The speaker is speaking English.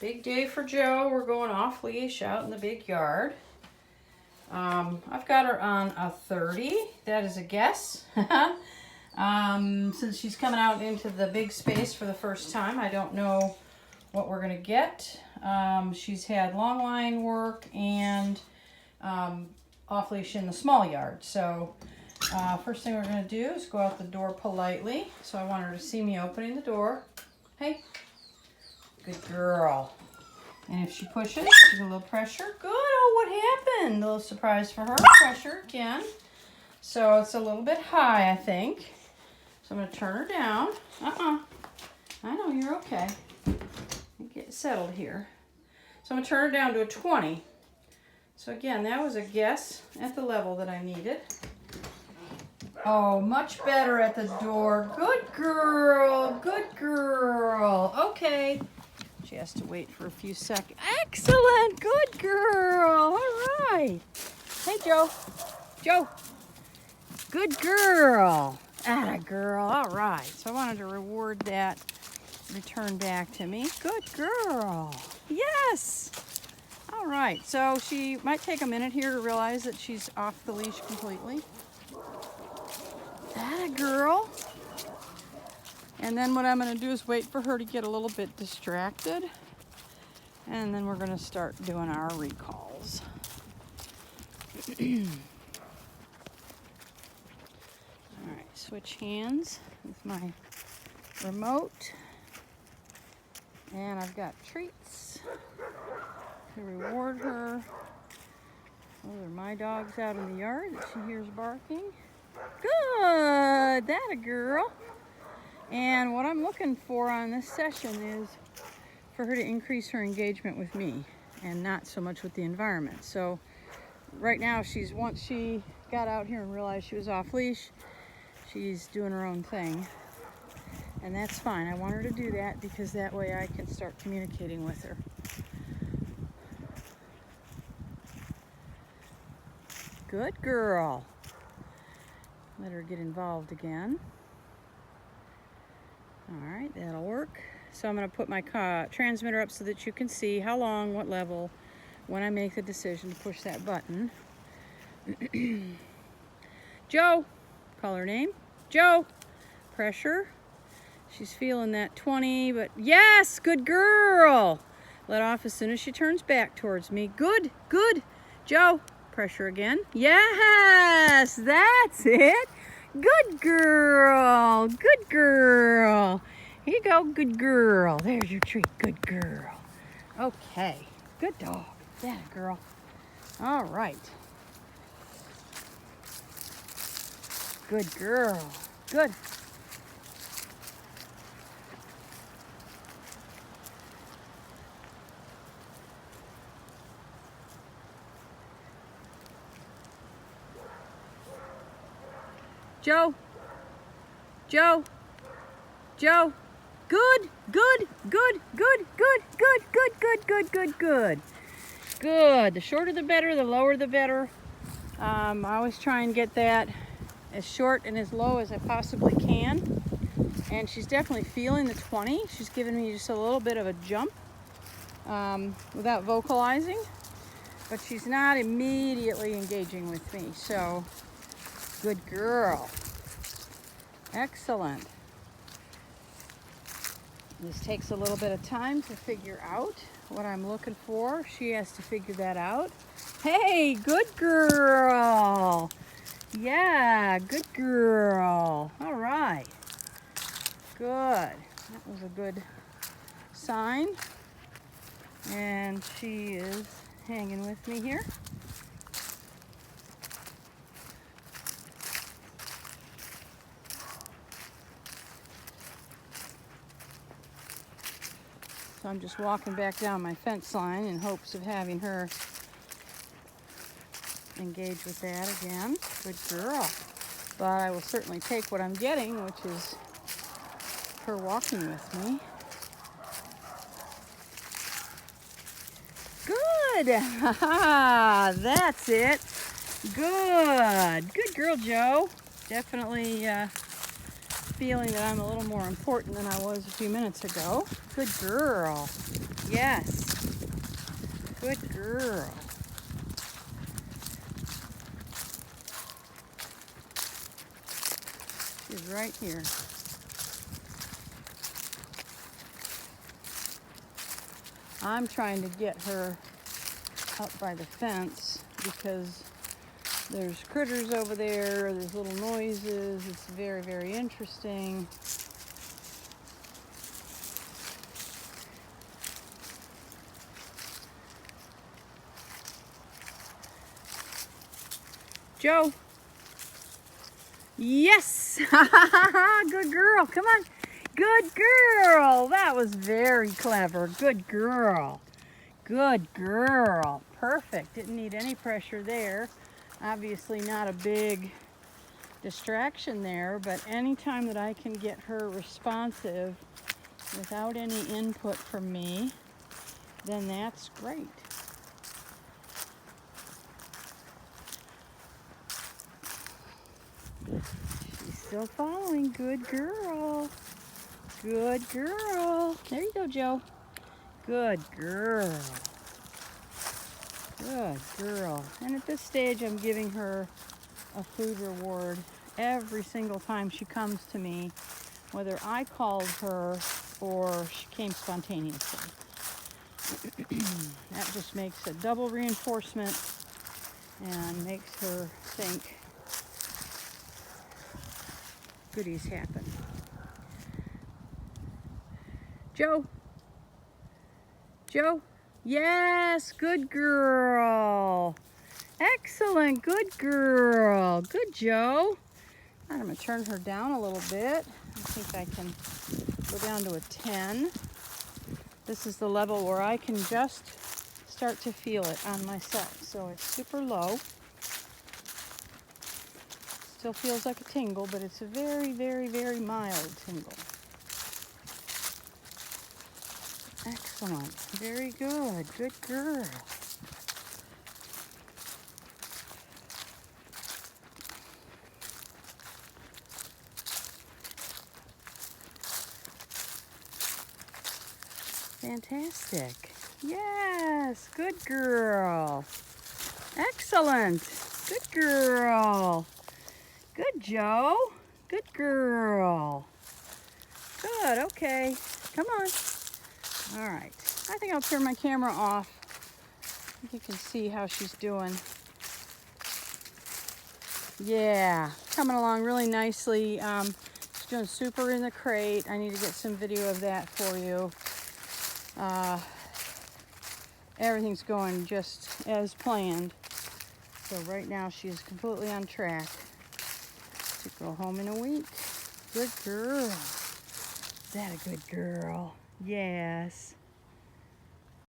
Big day for Joe. We're going off leash out in the big yard. I've got her on a 30. That is a guess. Since she's coming out into the big space for the first time, I don't know what we're going to get. She's had long line work and off leash in the small yard. So first thing we're going to do is go out the door politely. So I want her to see me opening the door. Hey. Good girl. And if she pushes, give a little pressure. Good. Oh, what happened? A little surprise for her. Pressure again. So it's a little bit high, I think. So I'm going to turn her down. I know, you're okay. Get settled here. So I'm going to turn her down to a 20. So again, that was a guess at the level that I needed. Oh, much better at the door. Good girl. Good girl. Okay. She has to wait for a few seconds. Excellent. Good girl. All right. Hey, Joe. Joe. Good girl. Atta girl. All right. So I wanted to reward that return back to me. Good girl. Yes. All right. So she might take a minute here to realize that she's off the leash completely. Atta girl. And then what I'm going to do is wait for her to get a little bit distracted. And then we're going to start doing our recalls. All right, switch hands with my remote. And I've got treats to reward her. Those are my dogs out in the yard that she hears barking. Good, that a girl. And what I'm looking for on this session is for her to increase her engagement with me and not so much with the environment. So right now, once she got out here and realized she was off leash, she's doing her own thing. And that's fine. I want her to do that because that way I can start communicating with her. Good girl. Let her get involved again. All right, that'll work. So I'm going to put my transmitter up so that you can see how long, what level, when I make the decision to push that button. Joe, call her name. Joe, pressure. She's feeling that 20, but yes, good girl. Let off as soon as she turns back towards me. Good, good. Joe, pressure again. Yes, that's it. Good girl. Good girl. Here you go. Good girl. There's your treat. Good girl. Okay. Good dog. Yeah, girl. All right. Good girl. Good. Joe. Joe. Joe. Good, good, good, good, good, good, good, good, good, good, good. Good. The shorter the better, the lower the better. I always try and get that as short and as low as I possibly can. And she's definitely feeling the 20. She's giving me just a little bit of a jump without vocalizing. But she's not immediately engaging with me. So, good girl. Excellent. This takes a little bit of time to figure out what I'm looking for. She has to figure that out. Hey, good girl. Yeah, good girl. All right. Good. That was a good sign. And she is hanging with me here. So I'm just walking back down my fence line in hopes of having her engage with that again. Good girl. But I will certainly take what I'm getting, which is her walking with me. Good. That's it. Good. Good girl, Joe. Definitely feeling that I'm a little more important than I was a few minutes ago. Good girl. Yeah. Yes. Good girl. She's right here. I'm trying to get her up by the fence because there's critters over there, there's little noises. It's very, very interesting. Joe. Yes. Good girl. Come on. Good girl. That was very clever. Good girl. Good girl. Perfect. Didn't need any pressure there. Obviously not a big distraction there, but anytime that I can get her responsive without any input from me, then that's great. She's still following. Good girl. Good girl. There you go, Joe. Good girl. Good girl. And at this stage, I'm giving her a food reward every single time she comes to me, whether I called her or she came spontaneously. That just makes a double reinforcement and makes her think goodies happen. Joe. Joe. Yes, good girl. Excellent, good girl. Good, Joe. I'm going to turn her down a little bit. I think I can go down to a 10. This is the level where I can just start to feel it on myself. So it's super low. Still feels like a tingle, but it's a very, very, very mild tingle. Excellent. Very good. Good girl. Fantastic. Yes. Good girl. Excellent. Good girl. Good, Joe. Good girl. Good. Okay. Come on. All right. I think I'll turn my camera off. You can see how she's doing. Yeah, coming along really nicely. She's doing super in the crate. I need to get some video of that for you. Everything's going just as planned. So right now she's completely on track to go home in a week. Good girl. Is that a good girl? Yes.